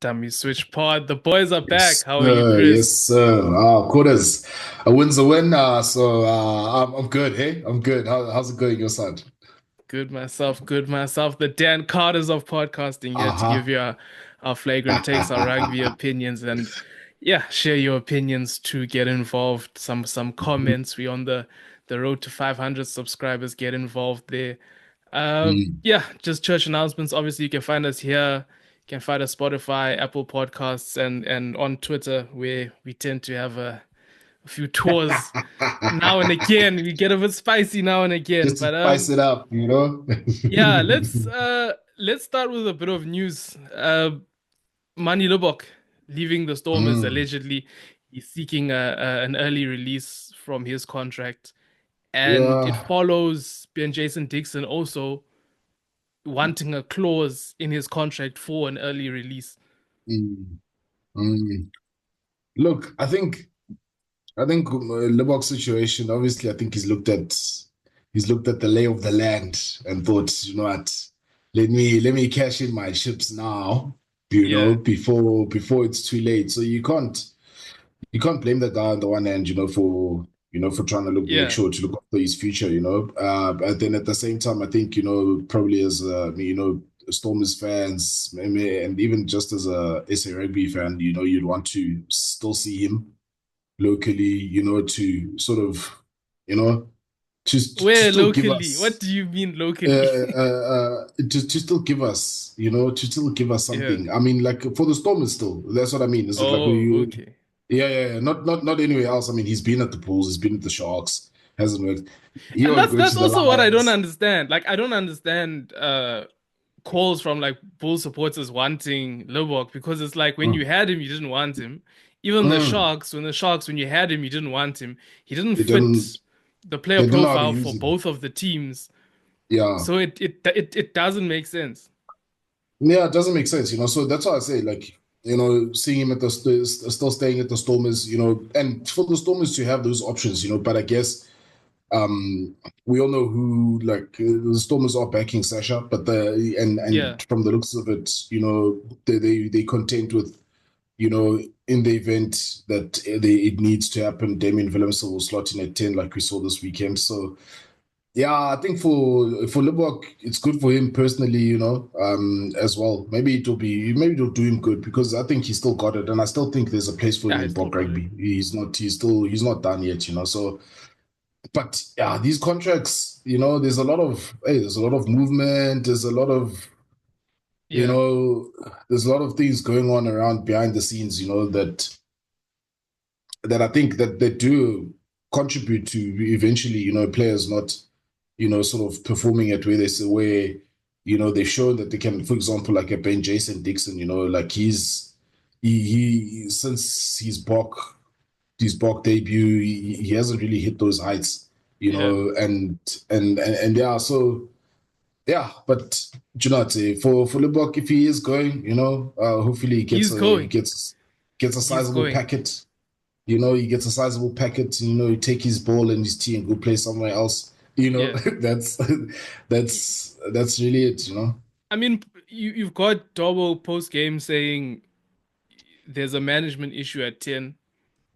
Dummy Switch Pod. The boys are back. Yes, How are you, sir. Yes, Chris? sir. Quarters. A win's a win. I'm good. Hey, I'm good. How's it going your side? Good myself, good myself. The Dan Carters of podcasting here to give Uh-huh. you our flagrant takes, our rugby opinions, and yeah, share your opinions to get involved. Some comments. We on the road to 500 subscribers. Get involved there. Mm. Yeah, just church announcements. Obviously, you can find us here. You can find us Spotify, Apple Podcasts, and on Twitter, where we tend to have a few tours now and again. We get a bit spicy now and again. Just to But spice it up, you know? yeah, let's start with a bit of news. Manny Libbok leaving the Stormers Mm. allegedly. He's seeking an early release from his contract, and it Yeah. follows Ben Jason Dixon also wanting a clause in his contract for an early release. Mm. Mm. Look, I think Libbok's situation, obviously, I think he's looked at the lay of the land and thought, you know what, let me cash in my chips now, Yeah, before it's too late. So you can't blame the guy on the one hand, for trying to make yeah, sure to look after his future. But then at the same time, I think, probably as Stormers fans, and even just as a SA rugby fan, you'd want to still see him locally, you know, to where still give locally? What us, do you mean locally? to still give us, to still give us Yeah. something. I mean, like for the Stormers, still. That's what I mean. Is it like Oh, you? okay. Yeah, yeah, yeah. Not anywhere else. I mean, he's been at the Bulls, he's been at the Sharks, hasn't worked. You And want to that's go to that's the also what I don't Lions? understand. Like I don't understand calls from like Bull supporters wanting Libbok because it's like when Mm, you had him, you didn't want him. Even mm. The Sharks, when you had him, you didn't want him. He didn't They didn't. fit the player They didn't know how to profile use for him. both of the teams. Yeah, So it doesn't make sense. yeah. It doesn't make sense. So that's why I say, like, seeing him still staying at the Stormers, and for the Stormers to have those options. But I guess we all know who, like, the Stormers are backing Sasha, but Yeah, from the looks of it, they content with, in the event that it needs to happen, Damien Willemse will slot in at 10, like we saw this weekend. So yeah, I think for Libbok, it's good for him personally, as well. Maybe it'll do him good because I think he still got it, and I still think there's a place for him yeah, I in still Bok got it. rugby. He's not done yet. So, but yeah, these contracts, there's a lot of movement, you Yeah, know, there's a lot of things going on around behind the scenes, that I think that they do contribute to eventually, players not, sort of performing at where, they've shown that they can, for example, like a Ben Jason Dixon, like he since his Bok debut, he hasn't really hit those heights, yeah. and yeah, so yeah, but do you know what, for Libbok, if he is going, hopefully He's going. he gets a He's sizable going. packet. He gets a sizable packet. He take his ball and his tee and go play somewhere else. Yeah. That's really it. I mean, you've got Dobbo post game saying there's a management issue at 10.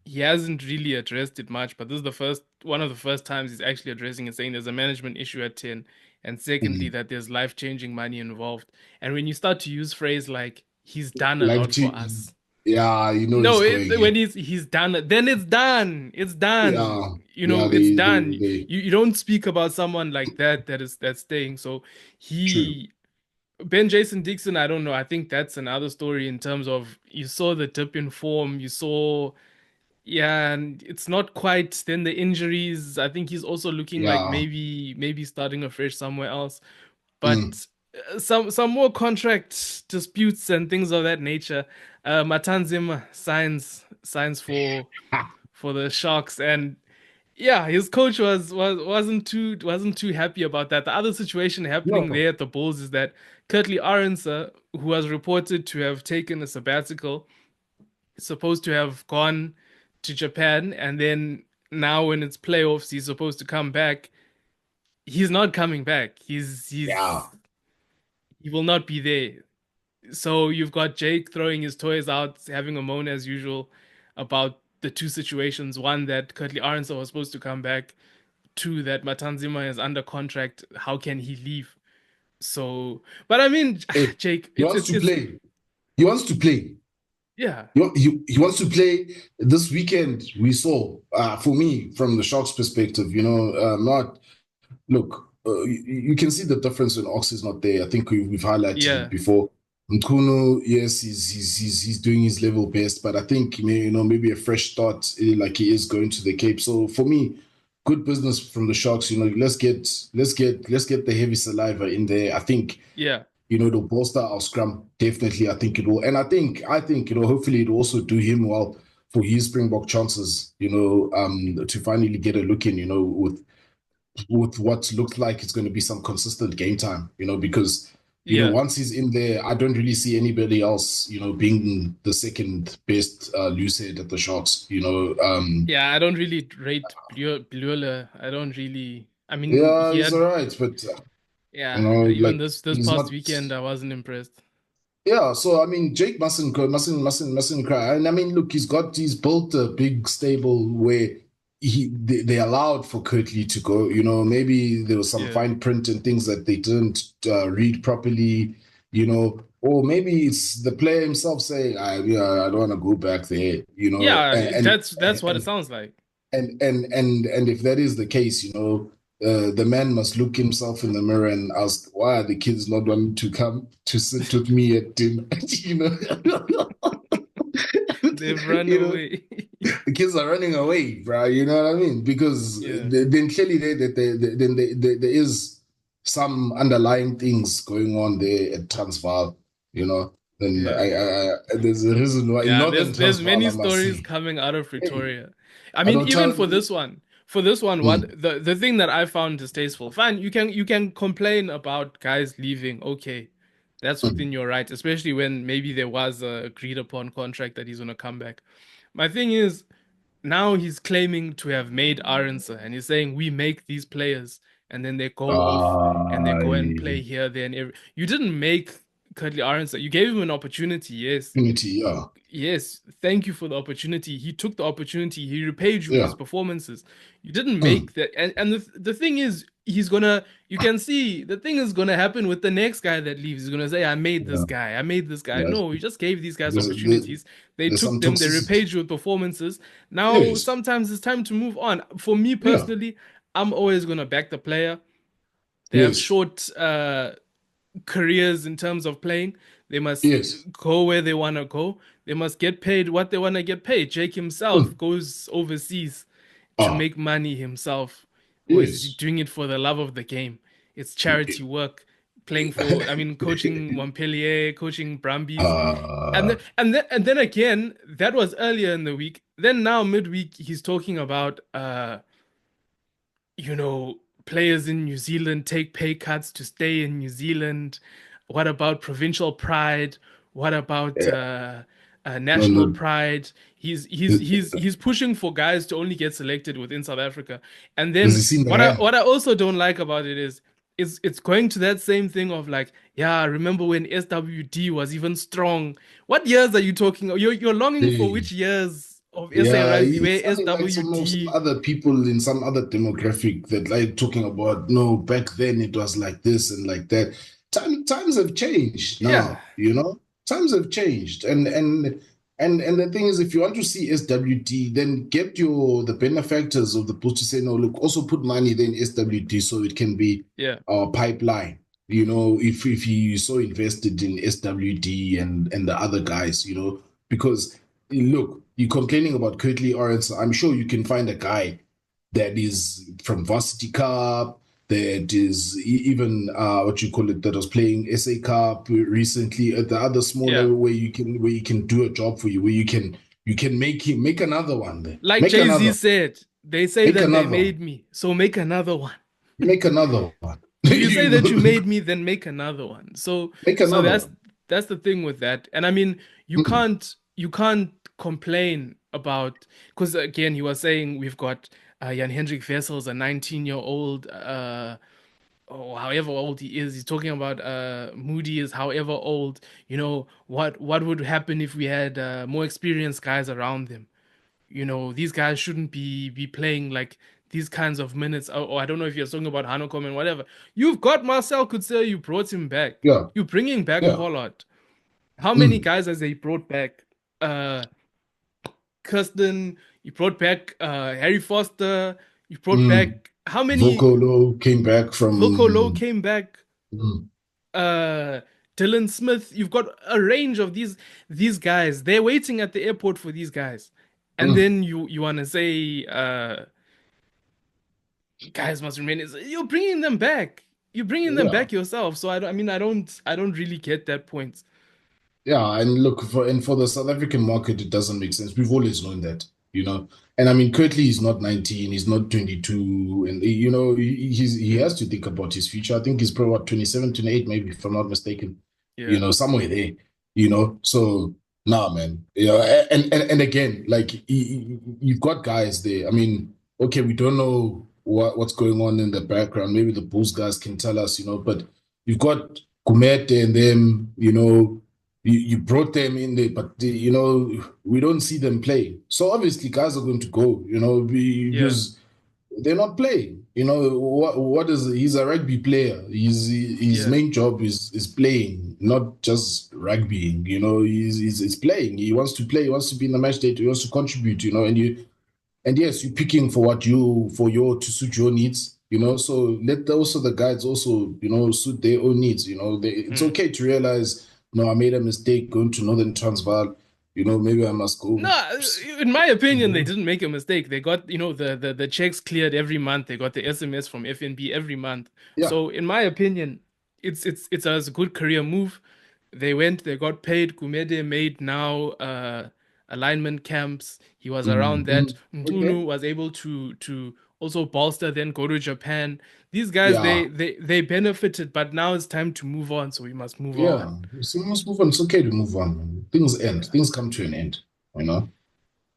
He hasn't really addressed it much, but this is the first one of the first times he's actually addressing it, saying there's a management issue at 10, and secondly Mhm. that there's life-changing money involved. And when you start to use phrase like he's done a Like, lot for us. yeah, he's No, going. when he's done it, then it's done. It's done. Yeah, You yeah. know, it's done. They You don't speak about someone like that's staying. So true. he Ben Jason Dixon, I don't know. I think that's another story in terms of you saw the dip in form, you saw yeah, and it's not quite then the injuries. I think he's also looking like Yeah. maybe starting afresh somewhere else. Mm. But some more contract disputes and things of that nature. Matanzima signs for the Sharks, and yeah, his coach wasn't too happy about that. The other situation happening No. there at the Bulls is that Curtly Arendse, who was reported to have taken a sabbatical, is supposed to have gone to Japan, and then now when it's playoffs, he's supposed to come back. He's not coming back. Yeah. He will not be there. So you've got Jake throwing his toys out, having a moan as usual about the two situations. One, that Curtly Arendse was supposed to come back. Two, that Matanzima is under contract. How can he leave? So, but I mean, Hey, Jake, he wants to it's play. He wants to play. yeah, He wants to play this weekend. We saw, for me, from the Sharks' perspective, not look. You can see the difference when Ox is not there. I think we've highlighted it yeah, before. Nkunu, yes, he's doing his level best, but I think maybe a fresh start, like he is going to the Cape. So for me, good business from the Sharks. Let's get the heavy saliva in there. I think yeah, it'll bolster our scrum. Definitely, I think it will. And I think, hopefully it'll also do him well for his Springbok chances, to finally get a look in, with what looks like it's going to be some consistent game time, because, yeah. once he's in there, I don't really see anybody else, being the second best loosehead at the Sharks, Yeah, I don't really rate Bleuler. I don't really. I mean, yeah, he he's all had, right, but, yeah. Even like, this he's past not. weekend, I wasn't impressed. Yeah, so I mean, Jake mustn't cry. And I mean, look, he's built a big stable where they allowed for Kirtley to go. Maybe there was some Yeah, fine print and things that they didn't read properly. Or maybe it's the player himself saying, I don't want to go back there. yeah. And That's what it sounds like. and if that is the case, the man must look himself in the mirror and ask, why are the kids not wanting to come to sit with me at dinner? you know, They've run you know, away. the kids are running away, bro. You know what I mean? Because Yeah, then clearly there is some underlying things going on there at Transvaal. Then yeah. there's a reason why Yeah, Northern there's Transvaal, many I must stories say. coming out of Hey, Pretoria. I I mean, don't even tell. for this one, what Mm, the thing that I found distasteful. Fine, you can complain about guys leaving. Okay, that's mm. within your right, especially when maybe there was a agreed upon contract that he's gonna come back. My thing is, now he's claiming to have made Arendse, and he's saying we make these players, and then they go off and they go and play I here, there, and you didn't make Curtly Arendse. You gave him an opportunity, yes. Unity, yeah, Yes, thank you for the opportunity. He took the opportunity. He repaid you with his yeah. performances. You didn't Mm. make that. And the thing is, you can see the thing is gonna happen with the next guy that leaves. He's gonna say, I made this Yeah, guy. I made this guy. yeah. No, you just gave these guys There's, opportunities. They there's took some them. They toxicity. repaid you with performances. Now, Yes, sometimes it's time to move on. For me yeah, personally, I'm always gonna back the player. They have yes, short careers in terms of playing. They must yes. go where they want to go. They must get paid what they want to get paid. Jake himself Mm. goes overseas to Ah, make money himself, or is he yes. doing it for the love of the game? It's charity work. Playing for, I mean, coaching Montpellier, coaching Brumbies, uh, and then again, that was earlier in the week. Then now midweek, he's talking about players in New Zealand take pay cuts to stay in New Zealand. What about provincial pride? What about yeah. No, national no. pride? He's pushing for guys to only get selected within South Africa. And Does he then see the what I hair? what I also don't like about it is it's going to that same thing of like, yeah, remember when SWD was even strong? What years are you talking? You're longing for Hey. which years of SA Yeah, rugby it's where something like some SWD. other people in some other demographic that like talking about, no, back then it was like this and like that. Times have changed Yeah, now, Times have changed. And the thing is, if you want to see SWD, then get the benefactors of the post to say, no, look, also put money then SWD so it can be yeah. our pipeline. If you so invested in SWD and the other guys, because look, you're complaining about Curtly Orange. I'm sure you can find a guy that is from Varsity Cup, that is even what you call it, that was playing SA Cup recently at the other Yeah. smaller where you can do a job for you, where you can make another one there. Like Make Jay-Z another, said, they say make that they another one. made me, so make another one. Make another one. If you say that you You made me, then make another one. So make so another that's one. that's the thing with that. And I mean, Mm. you can't complain about, because again, he was saying we've got Jan Hendrik Wessels, a 19-year-old oh, however old he is, he's talking about Moody is however old. What would happen if we had more experienced guys around him? These guys shouldn't be playing like these kinds of minutes. Or I don't know if you're talking about Hanukkah and whatever. You've got Marcel Coetzee, you brought him back. Yeah, You're bringing back yeah. Pollard. How many Mm, guys has they brought back? Kirsten, you brought back Harry Foster, you brought mm. back how many? Vocolo came back Vocolo from. came back, Mm, uh Dylan Smith. You've got a range of these guys. They're waiting at the airport for these guys. And mm. then you want to say guys must remain. You're bringing them back. You're bringing them Yeah. back yourself. So I mean I don't really get that point. Yeah, and look for the South African market, it doesn't make sense. We've always known that, you know. And I mean, Curtly is not 19, he's not 22, and he has to think about his future. I think he's probably what, 27, 28, maybe, if I'm not mistaken. Yeah. Somewhere there. So nah, man. And again, like you've got guys there. I mean, okay, we don't know what's going on in the background. Maybe the Bulls guys can tell us, but you've got Kumete and them, you brought them in there, but we don't see them play. So obviously, guys are going to go, Yeah. because they're not playing. What is he's a rugby player. His Yeah. main job is playing, not just rugbying. He's playing. He wants to play. He wants to be in the match day. He wants to contribute. And yes, you're picking for your to suit your needs. So let also the guys also suit their own needs. It's Hmm. okay to realize, no, I made a mistake going to Northern Transvaal. Maybe I must go. No, in my opinion, they didn't make a mistake. They got, the checks cleared every month. They got the SMS from FNB every month. Yeah. So in my opinion, it's a good career move. They went, they got paid. Gumede made now alignment camps. He was around that. Okay. Ntunu was able to also bolster, then go to Japan. These guys, Yeah. they benefited, but now it's time to move on. So we must move on. Yeah. So we must move on. It's okay to move on, man. Things end. Yeah. Things come to an end. You know.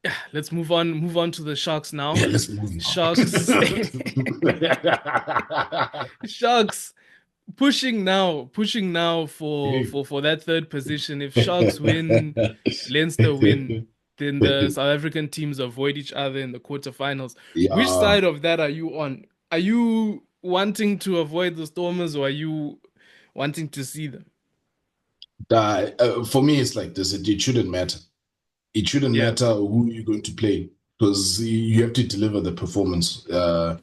Yeah, let's move on to the Sharks Yeah. now. Let's move now. Sharks Sharks pushing now for that third position. If Sharks win, Leinster win, then the South African teams avoid each other in the quarterfinals. Which Yeah. side of that are you on? Are you wanting to avoid the Stormers, or are you wanting to see them? For me, it's like this. It shouldn't matter. It shouldn't Yeah, matter who you're going to play, because you have to deliver the performance. Or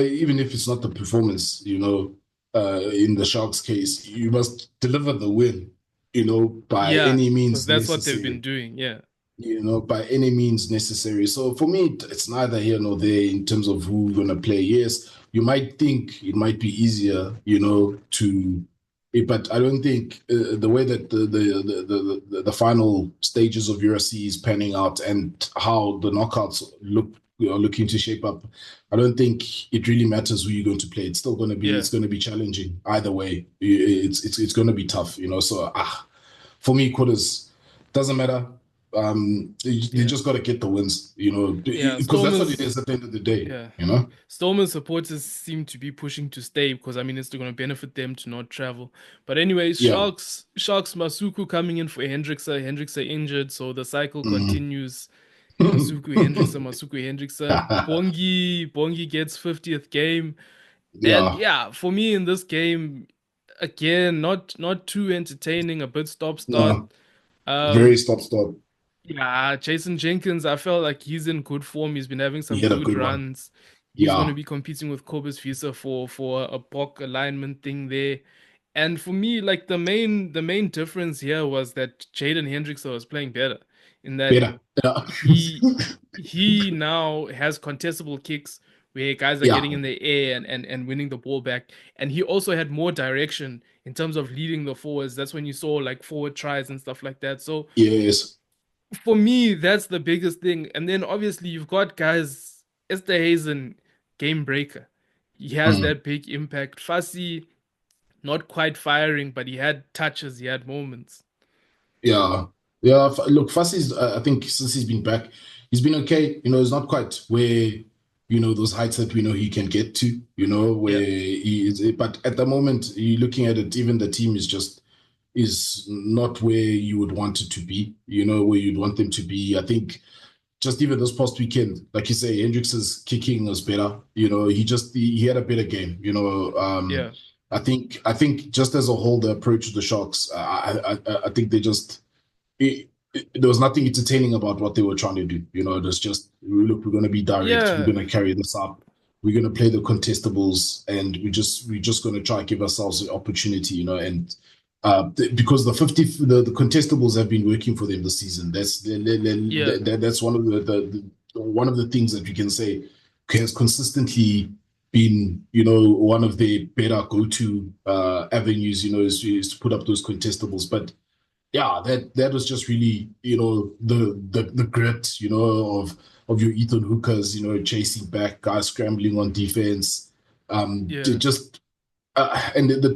even if it's not the performance, in the Sharks case, you must deliver the win, by yeah, any because means that's what they've been necessary. doing. Yeah, By any means necessary. So for me, it's neither here nor there in terms of who's going to play. Yes, you might think it might be easier, but I don't think the way that the final stages of URC is panning out and how the knockouts are looking to shape up. I don't think it really matters who you're going to play. It's still going to be yeah, it's going to be challenging either way. It's going to be tough, So for me, quarters doesn't matter. You yeah, just got to get the wins, yeah. because that's what it Stormers. is at the end of the day, Yeah. you know. Stormers supporters seem to be pushing to stay because I mean it's going to benefit them to not travel. But anyways, Yeah. Sharks Masuku coming in for Hendrickse. Hendrickse injured, so the cycle Mhm. continues. Masuku Hendrickse. Bongi gets 50th game. And Yeah. yeah, for me in this game, again, not too entertaining, a bit stop start. No. Very Um, stop. yeah, Jason Jenkins, I felt like he's in good form. He's been having He some had a good good one. runs. He's going to Yeah. be competing with Cobus Visa for a block alignment thing there. And for me, like the main difference here was that Jaden Hendrickson was playing better in that Better. Yeah. he he now has contestable kicks where guys are Yeah. getting in the air and winning the ball back. And he also had more direction in terms of leading the forwards. That's when you saw like forward tries and stuff like that. So Yes. for me, that's the biggest thing. And then obviously you've got guys, Esther Hazen, game breaker. He has Mm. that big impact. Fassi, not quite firing, but he had touches, he had moments. Yeah. Yeah. Look, Fassi's, I think since he's been back, he's been okay. It's not quite where those heights that we know he can get to, where Yeah. he is. But at the moment, you're looking at it, even the team is not where you would want it to be, where you'd want them to be. I think just even this past weekend, like you say, Hendricks's kicking was better. He had a better game. Yeah. I think just as a whole, the approach of the Sharks, I think they just there was nothing entertaining about what they were trying to do. It was just, look, we're going to be direct. We're Yeah. going to carry this up. We're going to play the contestables, and we're just going to try and give ourselves the opportunity. And because the contestables have been working for them this season. Yeah. That's one of one of the things that we can say has consistently been, one of their better go-to avenues, is to put up those contestables. But yeah, that was just really, the grit, of your Ethan Hookers, chasing back, guys scrambling on defense. Yeah. Just and the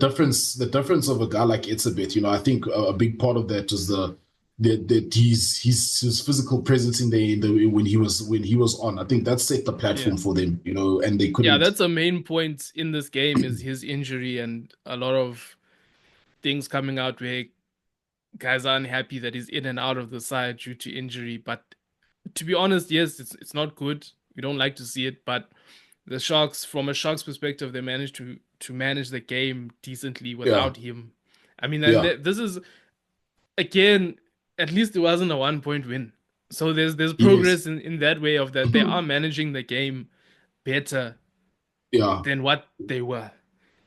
difference of a guy like Itzebet, I think a big part of that is the his physical presence in the when he was on. I think that set the Yeah. platform for them, and they Yeah, couldn't. that's a main point in this game is his injury and a lot of things coming out where guys are unhappy that he's in and out of the side due to injury. But to be honest, yes, it's not good. We don't like to see it, but the Sharks, from a Sharks perspective, they managed to manage the game decently Yeah, without him. I mean, and yeah, this is again, at least it wasn't a 1 point win. So there's yes, progress in that way of that they are managing the game better yeah, than what they were.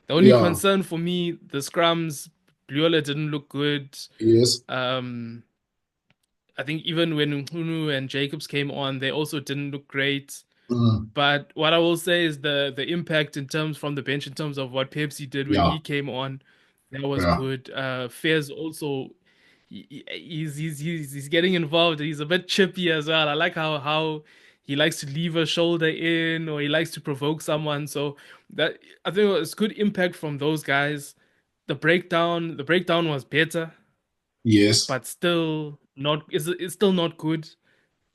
The only yeah, concern for me, the scrums, Bliola didn't look good. yes, Um, I think even when Hunu and Jacobs came on, they also didn't look great. mm, But what I will say is the impact in terms from the bench in terms of what Pepsi did when yeah, he came on, that was yeah, good. Fairs also he's getting involved. He's a bit chippy as well. I like how he likes to leave a shoulder in or he likes to provoke someone. So that I think it's good impact from those guys. The breakdown was better, yes. but still not it's still not good.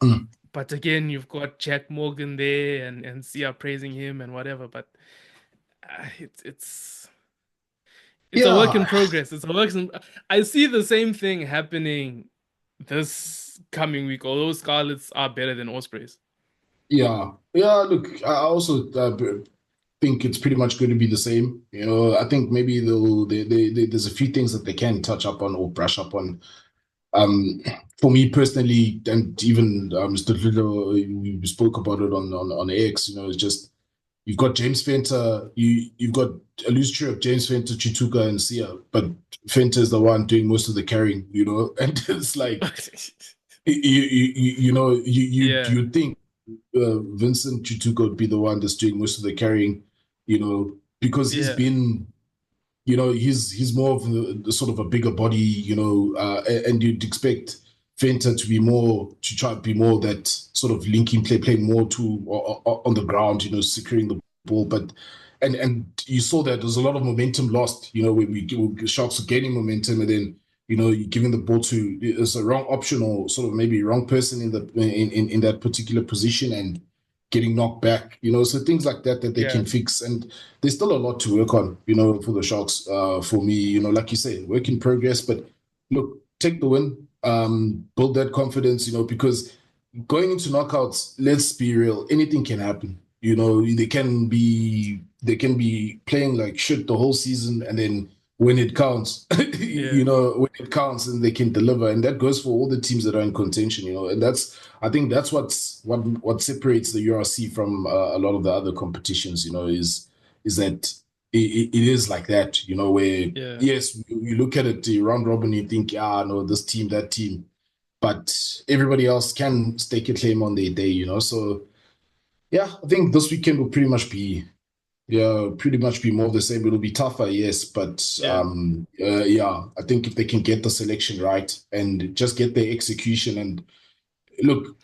Mm. But again, you've got Jack Morgan there and Sia praising him and whatever. But it's a work in Yeah, progress. It's a work. I see the same thing happening this coming week. Although Scarlets are better than Ospreys. yeah, yeah. Look, I also think it's pretty much going to be the same. I think maybe there's a few things that they can touch up on or brush up on. Um, for me personally, and even Mr. Little, we spoke about it on X. It's just you've got James Fenter, you've got a loose trio of James Fenter, Chituka, and Sia, but Fenter is the one doing most of the carrying. And it's like Yeah, you think Vincent Chituka would be the one that's doing most of the carrying, because he's yeah, been, he's more of the sort of a bigger body, and you'd expect Fenta to try to be more that sort of linking play, playing more on the ground, securing the ball. But and you saw that there's a lot of momentum lost, when Sharks are gaining momentum, and then you're giving the ball to it's a wrong option or sort of maybe wrong person in that particular position and getting knocked back, so things like that they yeah, can fix. And there's still a lot to work on, for the Sharks. For me, like you say, work in progress. But look, take the win, build that confidence, because going into knockouts, let's be real, anything can happen. They can be playing like shit the whole season, and then when it counts, yeah, and they can deliver, and that goes for all the teams that are in contention, and I think that's what separates the URC from a lot of the other competitions, is that it is like that, where yeah, yes, you look at it, the round robin, you think, yeah, no, this team, that team, but everybody else can stake a claim on their day, So yeah, I think this weekend will pretty much be more of the same. It'll be tougher, yes, but yeah, yeah, I think if they can get the selection right and just get their execution, and look,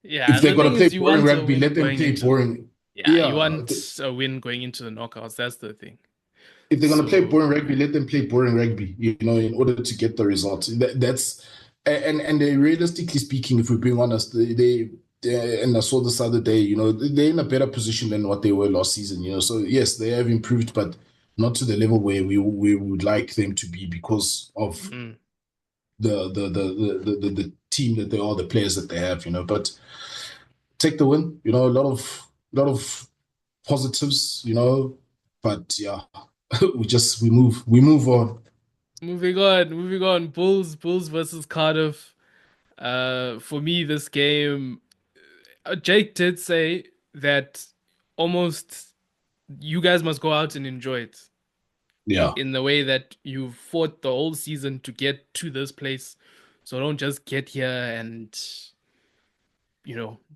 yeah. if And they're the gonna thing play is, you boring want a rugby, win let them going play into boring. yeah, you Yeah, want a win going into the knockouts. That's the thing. if they're gonna play So boring rugby, let them play boring rugby. In order to get the results. That's and realistically speaking, if we're being honest, and I saw this other day, they're in a better position than what they were last season, So yes, they have improved, but not to the level where we would like them to be because of Mm. the team that they are, the players that they have, But take the win, a lot of positives, But yeah, we move on. Moving on. Bulls versus Cardiff. For me, this game, Jake did say that almost you guys must go out and enjoy it Yeah. in the way that you fought the whole season to get to this place. So don't just get here and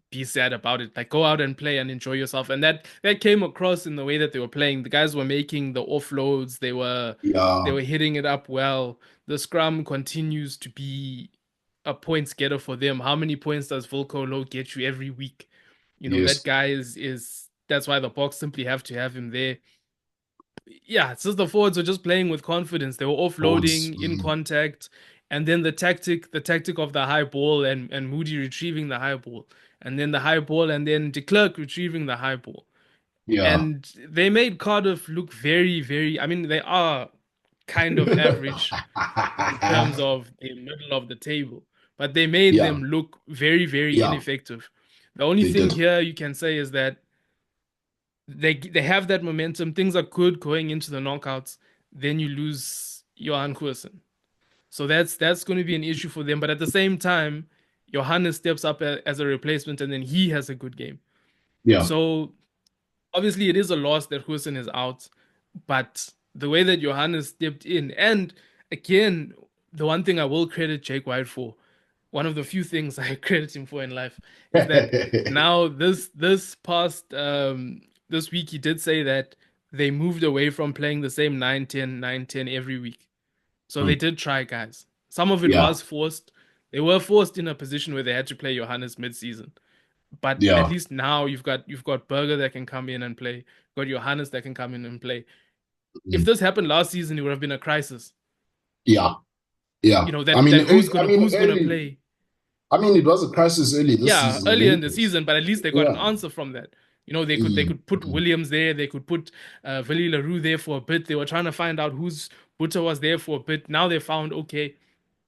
be sad about it. Like go out and play and enjoy yourself. And that came across in the way that they were playing. The guys were making the offloads. They Yeah. were hitting it up well. The scrum continues to be a points getter for them. How many points does Volcolo get you every week? That Yes. guy is that's why the Box simply have to have him there. Yeah, since the forwards were just playing with confidence. They were Forwards. offloading in contact, and then the tactic of the high ball and Moody retrieving the high ball, and then the high ball, and then De Klerk retrieving the high ball. Yeah. And they made Cardiff look very, very. I mean, they are kind of average in terms of the middle of the table, but they made Yeah. them look very, very Yeah. ineffective. The only They thing did. here you can say is that they have that momentum. Things are good going into the knockouts. Then you lose Johan Kursen. So that's going to be an issue for them. But at the same time, Johannes steps up as a replacement, and then he has a good game. Yeah. So obviously, it is a loss that Kursen is out, but the way that Johannes stepped in, and again, the one thing I will credit Jake White for, one of the few things I credit him for in life, is that now this past this week he did say that they moved away from playing the same 9-10 9-10 every week. So they Mm. did try, guys. Some of it Yeah. was forced. They were forced in a position where they had to play Johannes mid-season. But at Yeah. least now you've got Berger that can come in and play. You've got Johannes that can come in and play. If Mm. this happened last season, it would have been a crisis. Yeah. Yeah. I That mean, who's early, I gonna mean, who's gonna early. play. I mean, it was a crisis early this Yeah, season in earlier any in the case. season, but at least they got an Yeah. answer from that. They Mm. could put Mm. Williams there, they could put Villy LaRue there for a bit. They were trying to find out who's Butter was there for a bit. Now they found okay,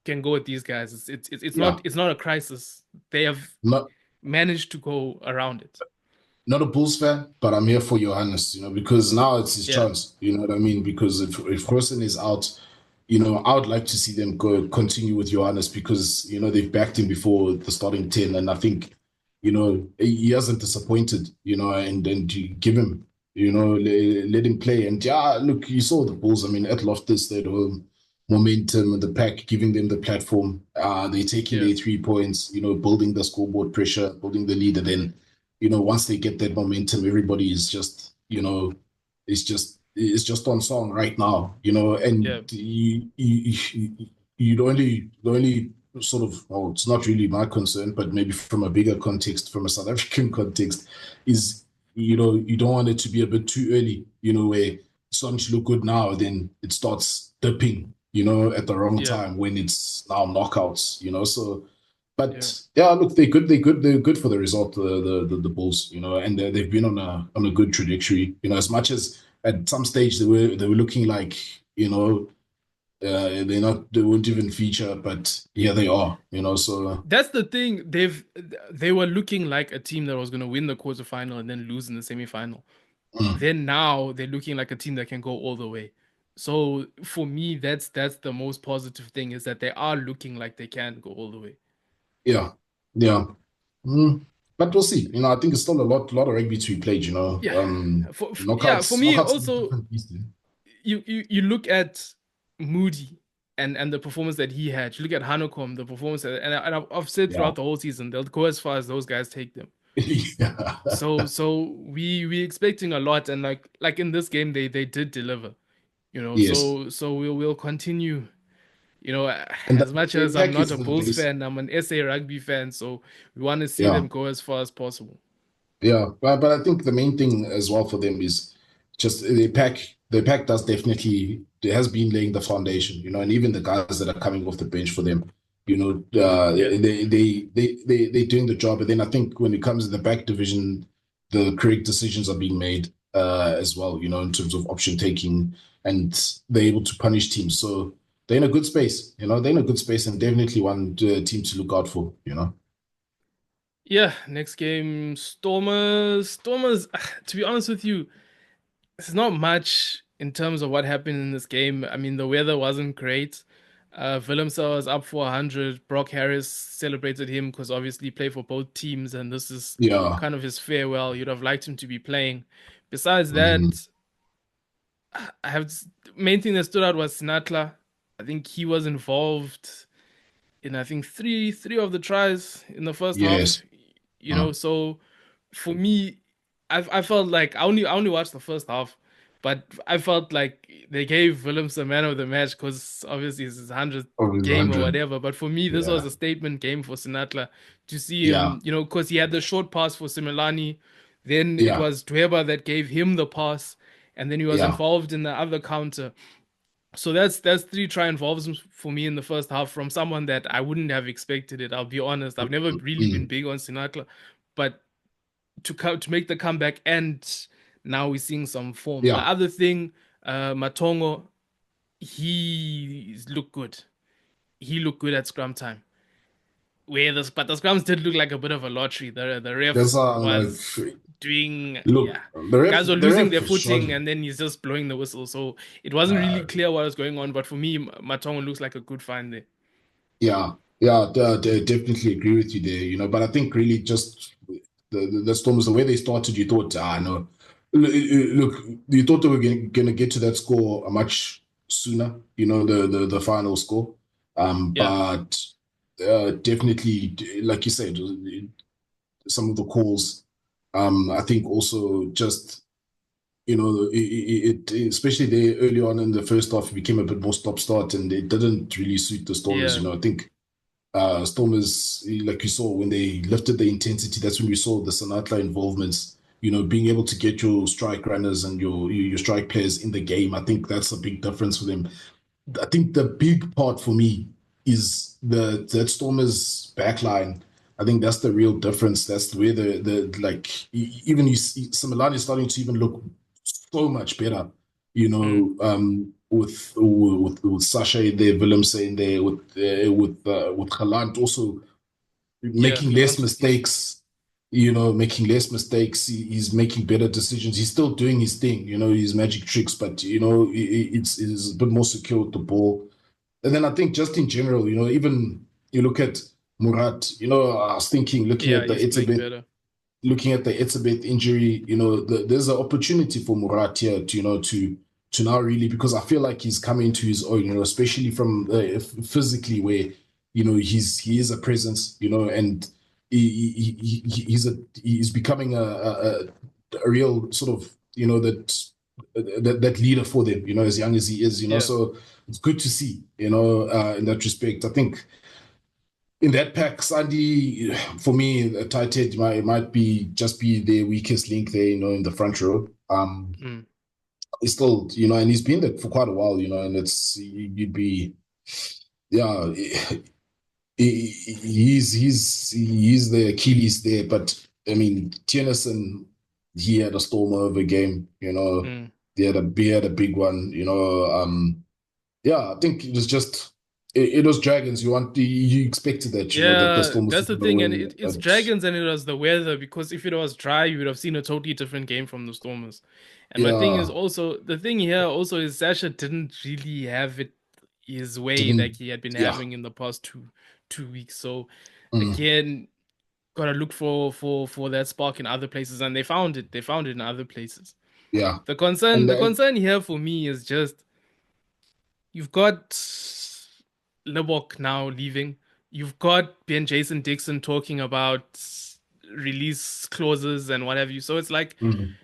can go with these guys. Yeah. It's not a crisis. They have Not managed to go around it. not a Bulls fan, but I'm here for Johannes, because now it's his Yeah, chance. You know what I mean? Because if Rosen is out, I would like to see them go continue with Johannes because they've backed him before the starting 10, and I think he hasn't disappointed. And you give him, let him play. And yeah, look, you saw the Bulls. I mean, at Loftus, that whole momentum and the pack giving them the platform. They're taking yeah, their 3 points. Building the scoreboard pressure, building the lead, and then once they get that momentum, everybody is just it's just on song right now, and yeah, the only sort of, oh, it's not really my concern, but maybe from a bigger context, from a South African context, is you don't want it to be a bit too early, where it's starting to look good now, then it starts dipping, at the wrong yeah, time when it's now knockouts, so. yeah. But yeah, look, they're good for the result, the Bulls, and they've been on a good trajectory. As much as at some stage they were looking like, they won't even feature, but yeah, they are, so That's the thing. They were looking like a team that was going to win the quarterfinal and then lose in the semifinal. mm, Then now they're looking like a team that can go all the way. So for me, that's the most positive thing is that they are looking like they can go all the way. yeah, yeah. Mm, but we'll see. I think it's still a lot of rugby to be played. Yeah, for Knockouts, me knockouts is a also different beast. you look at Moody and the performance that he had. You look at Hanukom, the performance and I've said Yeah, throughout the whole season they'll go as far as those guys take them. yeah, So we expecting a lot, and like in this game they did deliver. yes. So we'll continue. And As much the as I'm pack not is a the Bulls base. fan, I'm an SA rugby fan, so we want to see Yeah. them go as far as possible. Yeah, but I think the main thing as well for them is just the pack. The pack does definitely, it has been laying the foundation, and even the guys that are coming off the bench for them. You know, Yeah. they're doing the job. And then I think when it comes to the back division, the correct decisions are being made as well. You know, in terms of option taking, and they're able to punish teams. So they're in a good space. You know, they're in a good space, and definitely one team to look out for. You know. Yeah, next game, Stormers. Stormers, to be honest with you, there's not much in terms of what happened in this game. I mean, the weather wasn't great. Willemse was up for 100. Brock Harris celebrated him because obviously he played for both teams, and this is Yeah. kind of his farewell. You'd have liked him to be playing. Besides Mm, that, I have main thing that stood out was Sinatla. I think he was involved in I think three of the tries in the first half. yes. You know, so for me, I felt like I only watched the first half, but I felt like they gave Willems the man of the match because obviously it's his 100th Over game or 100. whatever. But for me, this was Yeah. a statement game for Sinatla to see Yeah. him, you know, because he had the short pass for Similani, then it Yeah. was Dweba that gave him the pass, and then he was Yeah. involved in the other counter. So that's three try involves for me in the first half from someone that I wouldn't have expected it. I'll be honest. I've never really been Mm, big on Sinatla, but to make the comeback and now we're seeing some form. The yeah. other thing, Matongo, he looked good. He looked good at scrum time. But the scrums did look like a bit of a lottery. The That's ref like was doing, look, yeah. Guys were the losing ref their was footing struggling. and then he's just blowing the whistle. So it wasn't really Uh, clear what was going on. But for me, Matongo looks like a good find there. yeah, yeah, definitely agree with you there. You know, but I think really just the Stormers, the way they started, you thought, no, look, you thought they were going to get to that score much sooner. You know, the final score, Yeah, but definitely, like you said, some of the calls. I think also just especially there early on in the first half, it became a bit more stop start, and it didn't really suit the Stormers. yeah, You know, I think Stormers, like you saw when they lifted the intensity, that's when we saw the Sinatla involvements. You know, being able to get your strike runners and your strike players in the game. I think that's a big difference for them. I think the big part for me is the that Stormers backline. I think that's the real difference. That's where the like even you see Similani is starting to even look so much better. You mm, know, with Sasha in there, Willemse in there, with Galant also yeah. making less Galant was decent. mistakes. You know, making less mistakes. He's making better decisions. He's still doing his thing. You know, his magic tricks, but you know, it's a bit more secure with the ball. And then I think just in general, you know, even you look at Murat, you know, I was thinking, Yeah, he's playing better. looking at the Etzebeth injury, you know, there's an opportunity for Murat here to, you know, to now really, because I feel like he's coming to his own, you know, especially from physically where, you know, he is a presence, you know, and he's becoming a real sort of, you know, that leader for them, you know, as young as he is, you know, Yeah. so it's good to see, you know, in that respect. I think in that pack, Sandy, for me, tight head might be their weakest link there, you know, in the front row. Mm. He's still, you know, and he's been there for quite a while, you know, and you'd be, yeah, he's the Achilles there, but I mean, Tennison, he had a storm over game, you know, Mm. he had a big one, you know, yeah, I think it was just it was Dragons. You expected that, you know, that the Yeah, Stormers that's were the gonna thing, and win, it's but dragons and it was the weather. Because if it was dry, you would have seen a totally different game from the Stormers. And my thing is yeah, also the thing here also is Sasha didn't really have it his way like didn't he had been yeah, having in the past two weeks. So mm, again, gotta look for that spark in other places, and they found it. They found it in other places. yeah, The concern and the concern here for me is just you've got Libbok now leaving. You've got Ben Jason Dixon talking about release clauses and what have you. So it's like mm,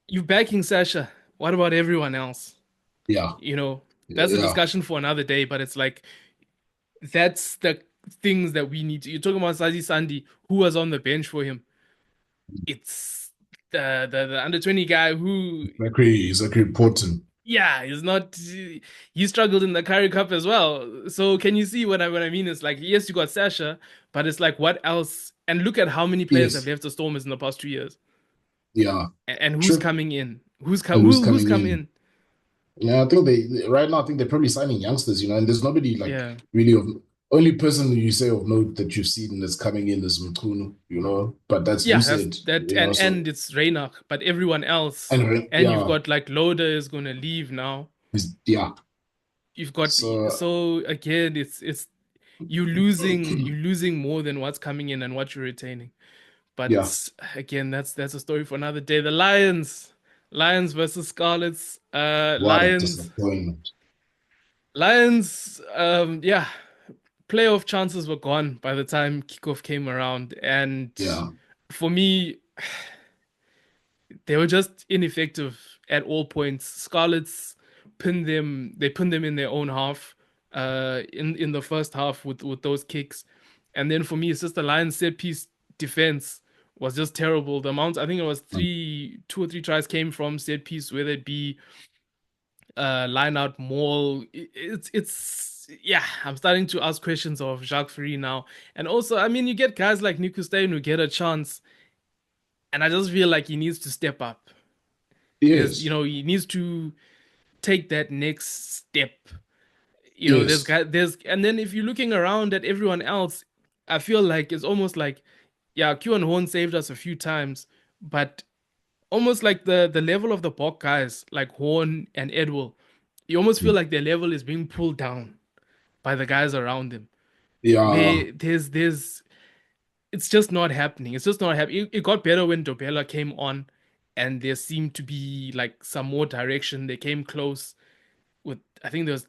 you're backing Sasha. What about everyone else? yeah, You know, that's a yeah, discussion for another day, but it's like that's the things that we need to. You're talking about Sazi Sandy, who was on the bench for him. It's the under 20 guy who Zachary important. Yeah, he's not. He struggled in the Curry Cup as well. So can you see what I mean? It's like yes, you got Sasha, but it's like what else? And look at how many players have Yes, left the Stormers in the past 2 years, yeah, and who's true. coming in? And who's Who's coming come in? in? Yeah, I think they right now. I think they're probably signing youngsters, and there's nobody like Yeah, really of only person you say of note that you've seen that's coming in is Mkhunu. But that's yeah. That's Lucid, that, so and it's Reynach, but everyone else, and and you've yeah, got like Loader is gonna leave now. yeah. You've got So so again, it's you're losing more than what's coming in and what you're retaining. yeah, But again, that's a story for another day. The Lions versus Scarlets. what a disappointment. Lions. Yeah, playoff chances were gone by the time kickoff came around, and Yeah, for me, they were just ineffective at all points. Scarlets pinned them. They pinned them in their own half. In the first half with those kicks, and then for me, it's just the Lions set piece defense was just terrible. The amount I think it was mm, two or three tries came from set piece, whether it be line out maul. It's yeah. I'm starting to ask questions of Jacques Ferry now, and also I mean you get guys like Nico Steyn who get a chance, and I just feel like he needs to step up. yes, He needs to take that next step. yes, And then if you're looking around at everyone else, I feel like it's almost like, yeah, Q and Horn saved us a few times, but almost like the level of the Bok guys, like Horn and Edwell, you almost feel mm, like their level is being pulled down by the guys around them. yeah, Where it's just not happening. It's just not happening. It got better when Dobella came on, and there seemed to be like some more direction. They came close with, I think there was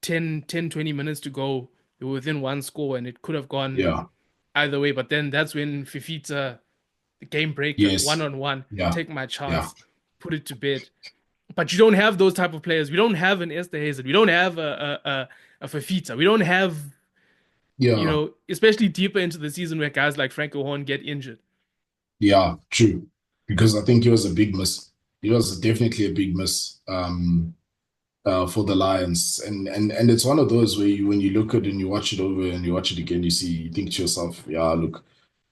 20 minutes to go. They were within one score, and it could have gone yeah, either way. But then that's when Fifita, the game breaker, one yes, on one, yeah, take my yeah, chance, put it to bed. But you don't have those type of players. We don't have an Esther Hazard. We don't have a Fifita. We don't have, yeah, especially deeper into the season where guys like Franco Horn get injured. yeah, true. Because I think he was a big miss. He was definitely a big miss. For the Lions. And it's one of those where when you look at it and you watch it over and you watch it again, you think to yourself, yeah, look,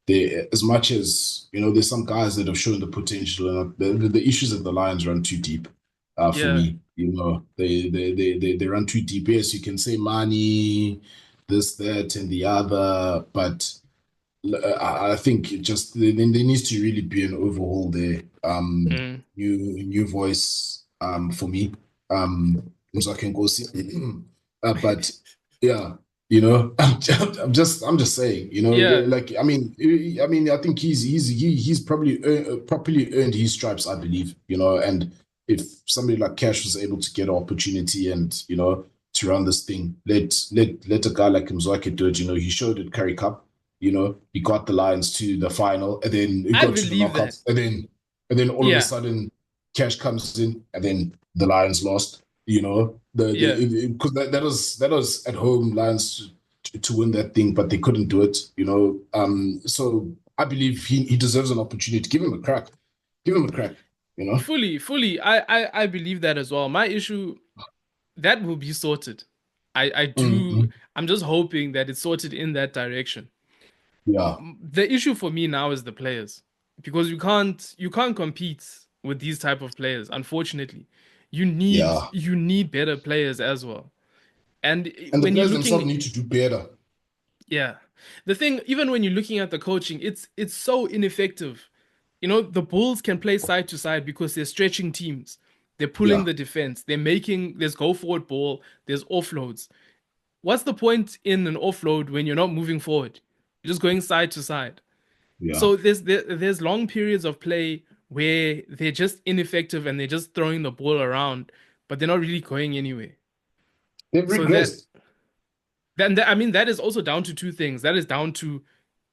they as much as there's some guys that have shown the potential, and the issues that the Lions run too deep. For Yeah, me, they run too deep. Yes, you can say money, this, that, and the other, but I think it just there needs to really be an overhaul there. mm, New voice for me. So I can go see. But yeah, I'm just saying, yeah. like I mean, I think he's probably properly earned his stripes, I believe, and if somebody like Cash was able to get an opportunity and to run this thing, let a guy like Mzwake do it. He showed it Curry Cup. He got the Lions to the final, and then he I got to the believe that. knockouts, and then all of a Yeah, sudden, Cash comes in, and then the Lions lost. yeah. Because that was at home Lions to win that thing, but they couldn't do it. So I believe he deserves an opportunity. Give him a crack. Give him a crack. You know. Fully. I believe that as well. My issue that will be sorted. I do. Mm-hmm. I'm just hoping that it's sorted in that direction. Yeah. The issue for me now is the players, because you can't compete with these type of players. Unfortunately, Yeah. you need better players as well. And And the when you're players themselves looking, need to do better. yeah, the thing, even when you're looking at the coaching, it's so ineffective. The Bulls can play side to side because they're stretching teams. They're pulling Yeah. the defense. There's go forward ball. There's offloads. What's the point in an offload when you're not moving forward? You're just going side to side. Yeah. So there's long periods of play where they're just ineffective and they're just throwing the ball around, but they're not really going anywhere. They've So that regressed. then I mean that is also down to two things. That is down to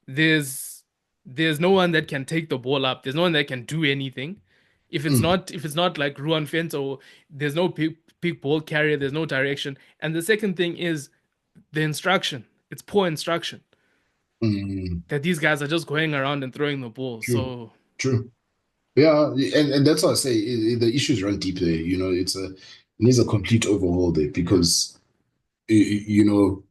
there's there's no one that can take the ball up. There's no one that can do anything. Mm, If it's not like Ruan Fento, there's no big ball carrier. There's no direction. And the second thing is the instruction. It's poor instruction mm, that these guys are just going around and throwing the ball. true. So True. Yeah, and that's what I say. The issues run deep there. It's a. needs a complete overhaul there because you know,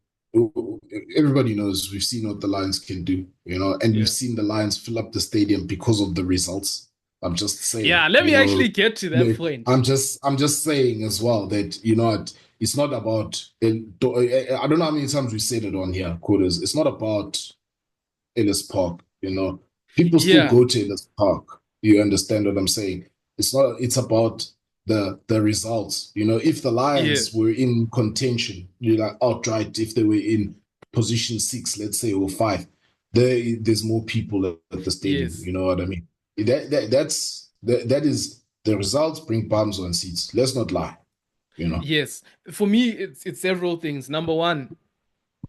everybody knows we've seen what the Lions can do, you know, and we've Yeah. seen the Lions fill up the stadium because of the results. I'm just saying, Yeah, let you me know, actually get to that point. I'm just saying as well that you know it's not about. I don't know how many times we said it on here, quarters. It's not about Ellis Park. You know, people still Yeah. go to Ellis Park. You understand what I'm saying? It's not. It's about the results. You know, if the Lions Yes. were in contention, you like outright, if they were in position 6, let's say, or 5, there's more people at the stadium. Yes. You know what I mean? That is the results bring bums on seats. Let's not lie. You know. Yes. For me, it's several things. Number one,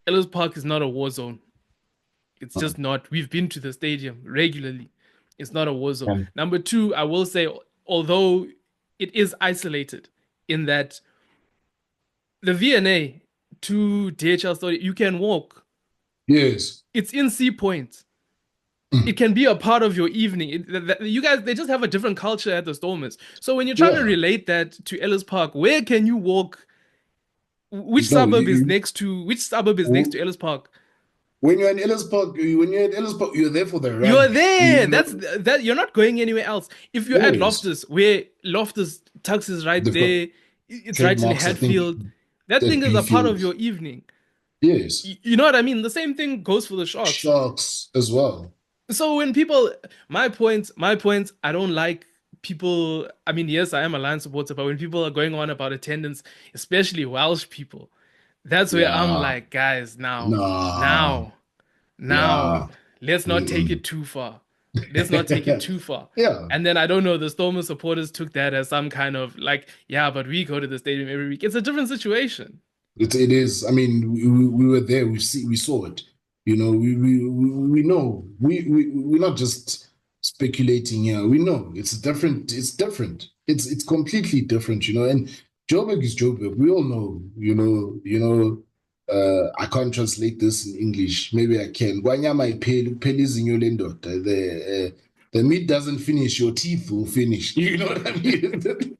Ellis Park is not a war zone. It's just not. We've been to the stadium regularly. It's not a war zone. Um, Number two, I will say, although it is isolated in that the VNA to DHL Stadium, you can walk. yes. It's in Sea Point. It Mm. can be a part of your evening. You guys, they just have a different culture at the Stormers. So when you're trying to Yeah. relate that to Ellis Park, where can you walk? No, Which suburb is next to Ellis Park? when you're in Ellis Park, when you're at Ellis Park, you're there for the You're run. there. You That's know, that. You're not going anywhere else. If you're at yes, Loftus, where Loftus Tux is right they've got there, it's right in trademarks. I think Hatfield. That thing that is a part of Beefield, your evening. yes, You know what I mean? The same thing goes for the Sharks. Sharks as well. So when my point, I don't like people. I mean, yes, I am a Lion supporter, but when people are going on about attendance, especially Welsh people, that's where I'm Yeah, like, guys, nah, now, yeah, let's not take it mm-mm. too far. Let's not take it too far. Yeah. And then I don't know, the Stormer supporters took that as some kind of like, yeah, but we go to the stadium every week. It's a different situation. It is. I mean, we were there. We saw it. You know, we know. We're not just speculating here. We know it's different. It's different. It's completely different. You know, and Joburg is Joburg. We all know. You know. I can't translate this in English. Maybe I can. Guanyama ipheli izinyo lendoda. The meat doesn't finish. Your teeth will finish. You know what I mean?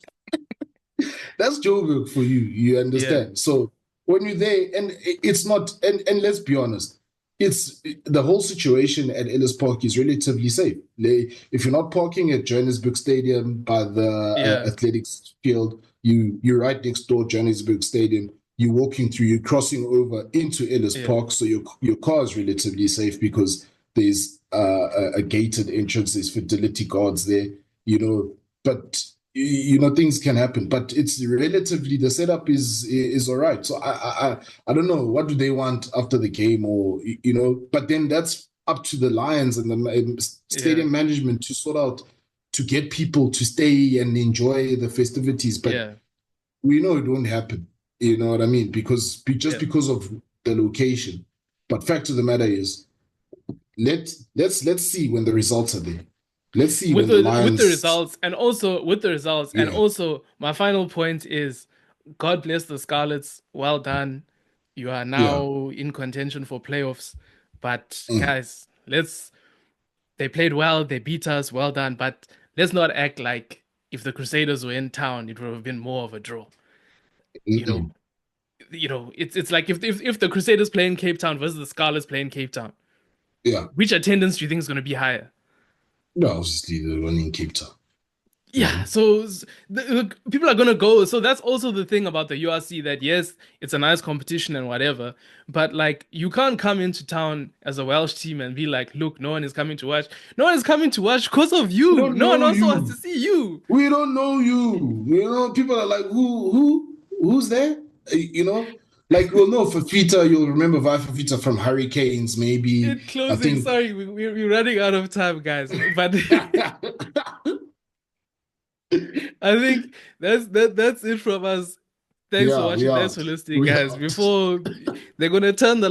That's Joburg for you. You Yeah, understand? So when you're there, and it's not, and let's be honest, it's the whole situation at Ellis Park is relatively safe. If you're not parking at Johannesburg Stadium by the yeah, athletics field, you're right next door Johannesburg Stadium. You're walking through, you're crossing over into Ellis yeah, Park, so your car is relatively safe because there's a gated entrance, there's fidelity guards there, you know. But you know things can happen, but it's relatively the setup is all right. So I don't know what do they want after the game, or you know, but then that's up to the Lions and the yeah, stadium management to sort out to get people to stay and enjoy the festivities. But yeah, we know it won't happen. You know what I mean? Just yeah. because of the location. But fact of the matter is, let's see when the results are there. Let's see when the With the Lions. results, and also with the results, and Yeah. also my final point is, God bless the Scarlets. Well done. You are Yeah. now in contention for playoffs. But Mm, guys, let's they played well, they beat us, well done. But let's not act like if the Crusaders were in town, it would have been more of a draw. You know, mm-mm. it's like if the Crusaders play in Cape Town versus the Scarlets play in Cape Town, Yeah. which attendance do you think is going to be higher? No, obviously the one in Cape Town. You Yeah, know? so people are gonna go. So that's also the thing about the URC, that yes, it's a nice competition and whatever, but like you can't come into town as a Welsh team and be like, look, no one is coming to watch. No one is coming to watch because of We you. don't No one know also wants to you. see you. We don't know you. You know, people are like, who's there? You know, like we'll know Fafita. You'll remember Vi Fafita from Hurricanes, maybe. In I closing, think. sorry, we're running out of time, guys. But I think that's it from us. Thanks for Yeah, we watching. are. Thanks for listening, We guys. are. Before they're gonna turn the